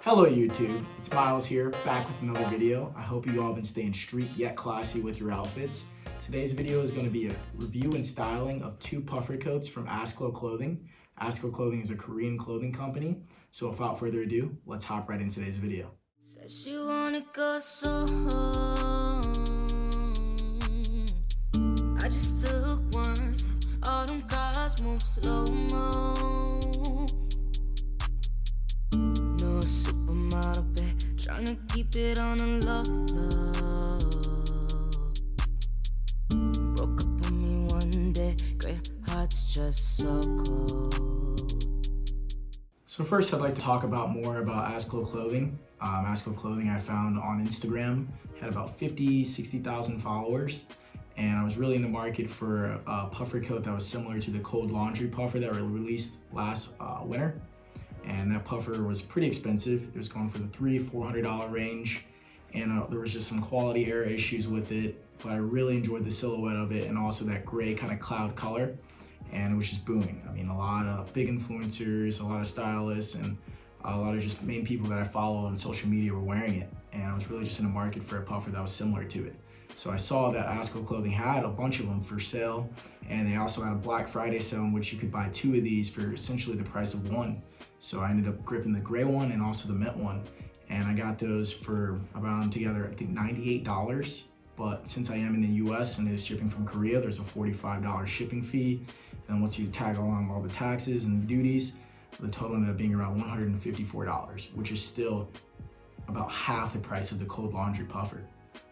Hello YouTube, it's Miles here, back with another video. I hope you all have been staying street yet classy with your outfits. Today's video is going to be a review and styling of two puffer coats from ASCLO Clothing. ASCLO Clothing is a Korean clothing company, so without further ado, let's hop right into today's video. Said she wanna go SOHO. I just took once. All them cars move slow-mo. No supermodel, babe, tryna keep it on the low. Broke up with me one day, great hearts just so cold. So first I'd like to talk more about ASCLO Clothing. ASCLO Clothing I found on Instagram, had about 60,000 followers. And I was really in the market for a puffer coat that was similar to the cold laundry puffer that were released last winter. And that puffer was pretty expensive. It was going for the $300–400 range. And there was just some quality error issues with it, but I really enjoyed the silhouette of it and also that gray kind of cloud color. And it was just booming. I mean, a lot of big influencers, a lot of stylists, and a lot of just main people that I follow on social media were wearing it. And I was really just in the market for a puffer that was similar to it. So I saw that ASCLO Clothing had a bunch of them for sale, and they also had a Black Friday sale in which you could buy two of these for essentially the price of one. So I ended up gripping the gray one and also the mint one. And I got those for around together, I think $98. But since I am in the US and it is shipping from Korea, there's a $45 shipping fee. And once you tag along all the taxes and duties, the total ended up being around $154, which is still about half the price of the cold laundry puffer.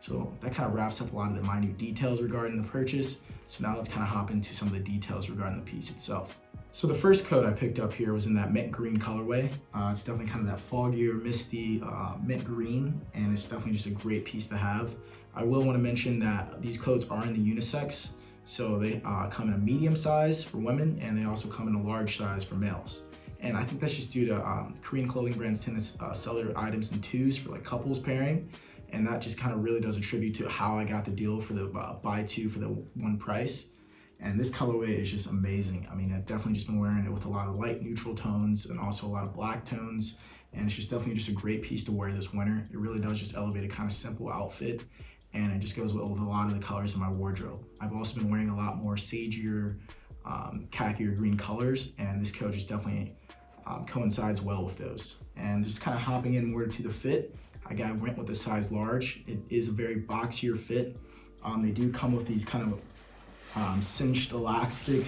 So that kind of wraps up a lot of the minute details regarding the purchase. So now let's kind of hop into some of the details regarding the piece itself. So the first coat I picked up here was in that mint green colorway. It's definitely kind of that foggier, misty mint green, and it's definitely just a great piece to have. I will want to mention that these coats are in the unisex. So they come in a medium size for women, and they also come in a large size for males. And I think that's just due to Korean clothing brands tend to sell their items in twos for like couples pairing. And that just kind of really does a tribute to how I got the deal for the buy two for the one price. And this colorway is just amazing. I mean, I've definitely just been wearing it with a lot of light neutral tones and also a lot of black tones. And it's just definitely just a great piece to wear this winter. It really does just elevate a kind of simple outfit. And it just goes well with a lot of the colors in my wardrobe. I've also been wearing a lot more sagier, khaki or green colors. And this coat just definitely coincides well with those. And just kind of hopping in more to the fit, I went with the size large. It is a very boxier fit. They do come with these kind of cinched elastic,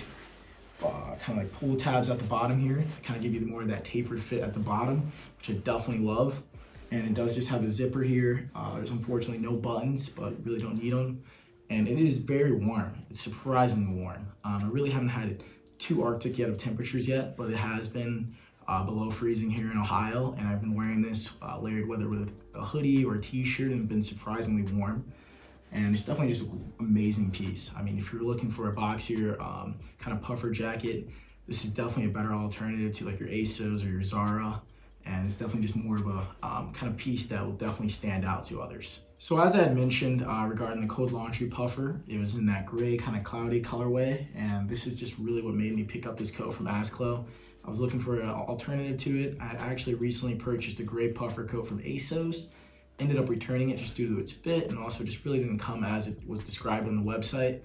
kind of like pull tabs at the bottom here, to kind of give you more of that tapered fit at the bottom, which I definitely love. And it does just have a zipper here. There's unfortunately no buttons, but you really don't need them. And it is very warm. It's surprisingly warm. I really haven't had it too arctic yet of temperatures yet, but it has been below freezing here in Ohio, and I've been wearing this layered whether with a hoodie or a t-shirt, and been surprisingly warm. And it's definitely just an amazing piece. I mean, if you're looking for a boxier kind of puffer jacket, this is definitely a better alternative to like your ASOS or your Zara. And it's definitely just more of a kind of piece that will definitely stand out to others. So as I had mentioned regarding the cold laundry puffer, it was in that gray kind of cloudy colorway. And this is just really what made me pick up this coat from ASCLO. I was looking for an alternative to it. I actually recently purchased a gray puffer coat from ASOS. Ended up returning it just due to its fit, and also just really didn't come as it was described on the website.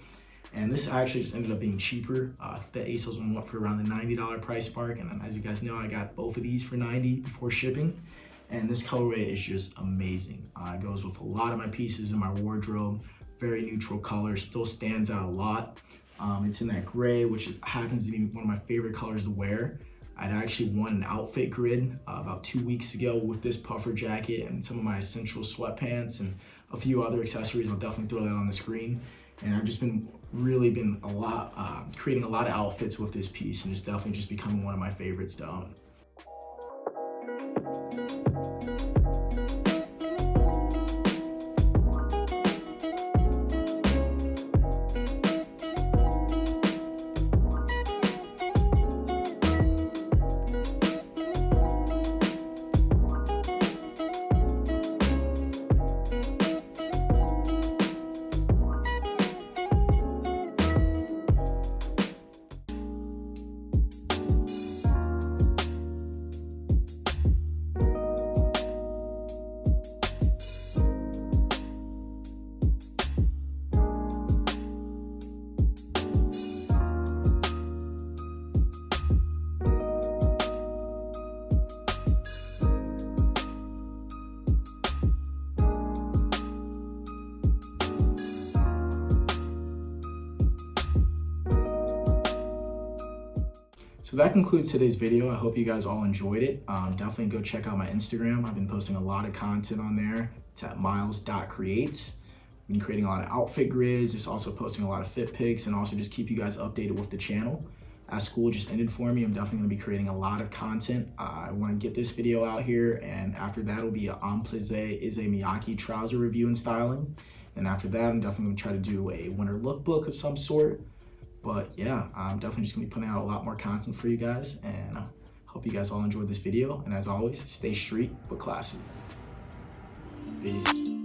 And this actually just ended up being cheaper. The ASOS one went for around the $90 price mark, and as you guys know, I got both of these for $90 before shipping. And this colorway is just amazing. It goes with a lot of my pieces in my wardrobe. Very neutral color, still stands out a lot. It's in that gray, which happens to be one of my favorite colors to wear. I'd actually won an outfit grid about 2 weeks ago with this puffer jacket and some of my essential sweatpants and a few other accessories. I'll definitely throw that on the screen. And I've just been creating a lot of outfits with this piece, and it's definitely just becoming one of my favorites to own. So that concludes today's video. I hope you guys all enjoyed it. Definitely go check out my Instagram. I've been posting a lot of content on there. It's at miles.creates. I've been creating a lot of outfit grids, just also posting a lot of fit pics, and also just keep you guys updated with the channel. As school just ended for me, I'm definitely gonna be creating a lot of content. I wanna get this video out here, and after that will be an en plisé Issey Miyake trouser review and styling. And after that, I'm definitely gonna try to do a winter lookbook of some sort. But yeah, I'm definitely just gonna be putting out a lot more content for you guys, and I hope you guys all enjoyed this video. And as always, stay street but classy. Peace.